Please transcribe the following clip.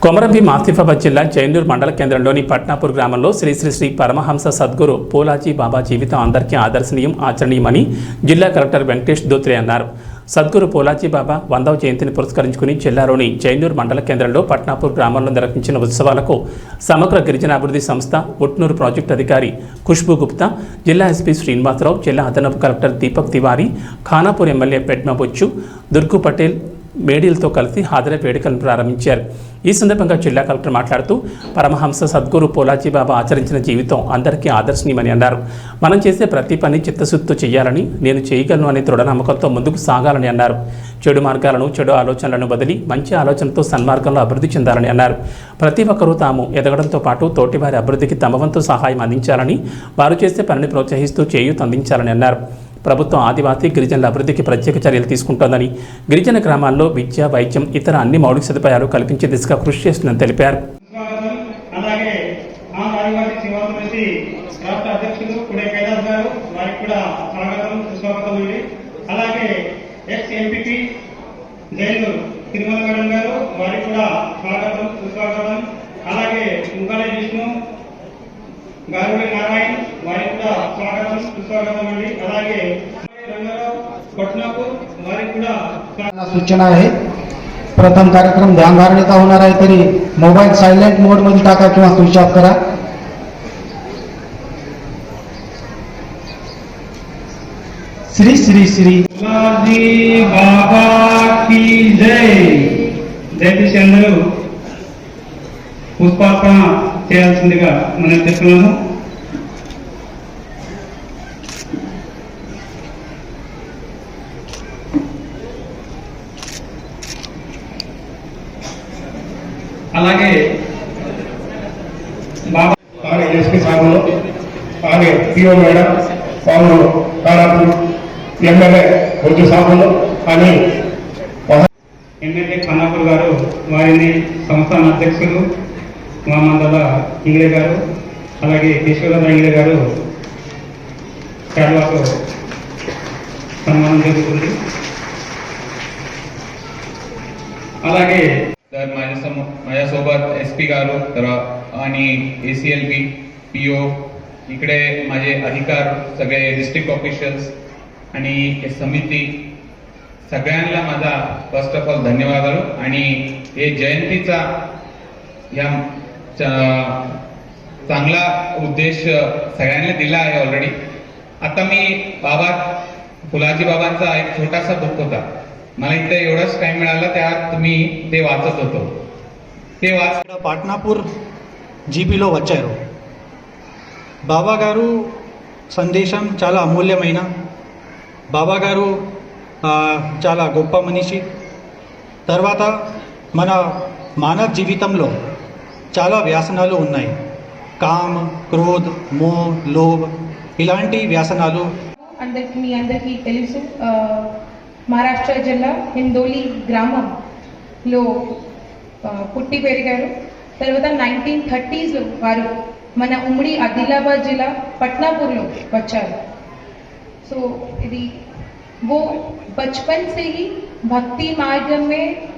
కొమరంభీం ఆసిఫాబాద్ జిల్లా జైనూర్ మండల కేంద్రంలోని పట్నాపూర్ గ్రామంలో శ్రీ శ్రీ శ్రీ పరమహంస సద్గురు పోలాజీ బాబా జీవితం అందరికీ ఆదర్శనీయం ఆచరణీయమని జిల్లా కలెక్టర్ వెంకటేష్ దోత్రే అన్నారు. సద్గురు పోలాజీ బాబా 100వ జయంతిని పురస్కరించుకుని జిల్లాలోని జైనూర్ మండల కేంద్రంలో పట్నాపూర్ గ్రామంలో నిర్వహించిన ఉత్సవాలకు సమగ్ర గిరిజన అభివృద్ధి సంస్థ ఉట్నూరు ప్రాజెక్టు అధికారి ఖుష్బూ గుప్తా, జిల్లా ఎస్పీ శ్రీనివాసరావు, జిల్లా అదనపు కలెక్టర్ దీపక్ తివారీ, ఖానాపూర్ ఎమ్మెల్యే పెడ్మా బొచ్చు, దుర్గు పటేల్ మేడీలతో కలిసి హాజరై వేడుకలను ప్రారంభించారు. ఈ సందర్భంగా జిల్లా కలెక్టర్ మాట్లాడుతూ పరమహంస సద్గురు పోలాజీ బాబా ఆచరించిన జీవితం అందరికీ ఆదర్శనీయమని అన్నారు. మనం చేసే ప్రతి పని చిత్తశుద్ధితో చేయాలని, నేను చేయగలను అనే దృఢ నమ్మకంతో ముందుకు సాగాలని అన్నారు. చెడు మార్గాలను, చెడు ఆలోచనలను బదిలి మంచి ఆలోచనతో సన్మార్గంలో అభివృద్ధి చెందాలని అన్నారు. ప్రతి ఒక్కరూ తాము ఎదగడంతో పాటు తోటివారి అభివృద్ధికి తమ వంతు సహాయం అందించాలని, వారు చేసే పనిని ప్రోత్సహిస్తూ చేయూత అందించాలని అన్నారు. ప్రభుత్వం ఆదివాసీ గిరిజనుల అభివృద్ధికి ప్రత్యేక చర్యలు తీసుకుంటోందని, గిరిజన గ్రామాల్లో విద్య, వైద్యం, ఇతర అన్ని మౌలిక సదుపాయాలు కల్పించే దిశగా కృషి చేస్తుందని తెలిపారు. गारुड़ी नारायण वारी కూడా స్వాగతం సుస్వాగతం అండి. అలాగే రంగారావు पटनापूर वारी కూడా सूचना आहे. प्रथम कार्यक्रम ध्यान धारणेचा होणार आहे, तरी मोबाईल सायलेंट मोड मध्ये टाका किंवा स्विच ऑफ करा. श्री श्री श्री पोलाजी बाबा की जय. దయచేసి అందరూ పుష్పార్పణ చేయాల్సిందిగా మనం చెప్తున్నాము. అలాగే బాబా ఎస్పీ సాగులో అలాగే పిఓ మేడం పావులు కారాపూర్ ఎమ్మెల్యే బొజ్జు సాగులో అని ఎమ్మెల్యే ఖానాపూర్ గారు, వారిని సంస్థాన అధ్యక్షులు మామందల ఇంగ్లే గారు, అలాగే కేశవరావు ఇంగ్లే గారు శాల్వాతో సన్మానం జరుగుతుంది. అలాగే माझ्यासोबत एसपी गारू तर आणि ACLP PO इकडे माझे अधिकार सगळे डिस्ट्रिक्ट ऑफिशियल्स आणि समिती सगळ्यांना माझा फर्स्ट ऑफ ऑल धन्यवाद. आणि हे जयंतीचा या चांगला उद्देश सगळ्यांना दिला आहे ऑलरेडी. आता मी फुलाजी बाबांचा एक छोटासा बुक होता, मला इथे एवढाच टाइम मिळाला, त्यात मी ते वाचत होतो. ते పాట్నాపూర్ జీపీలో వచ్చారు. బాబా గారు సందేశం చాలా అమూల్యమైన, బాబా గారు చాలా గొప్ప మనిషి. తర్వాత మన మానవ జీవితంలో చాలా వ్యాసనాలు ఉన్నాయి. కామ్, క్రోధ్, మోహ్, లోభ్ ఇలాంటి వ్యాసనాలు మీ అందరికీ తెలుసు. మహారాష్ట్ర జిల్లా హిందోలి గ్రామంలో పుట్టి పెరిగారు. తర్వాత 1930s వారు మన ఉమ్మడి ఆదిలాబాద్ జిల్లా పట్నాపూర్లో వచ్చారు. సో ఇది वो बचपन से ही भक्ति मार्ग में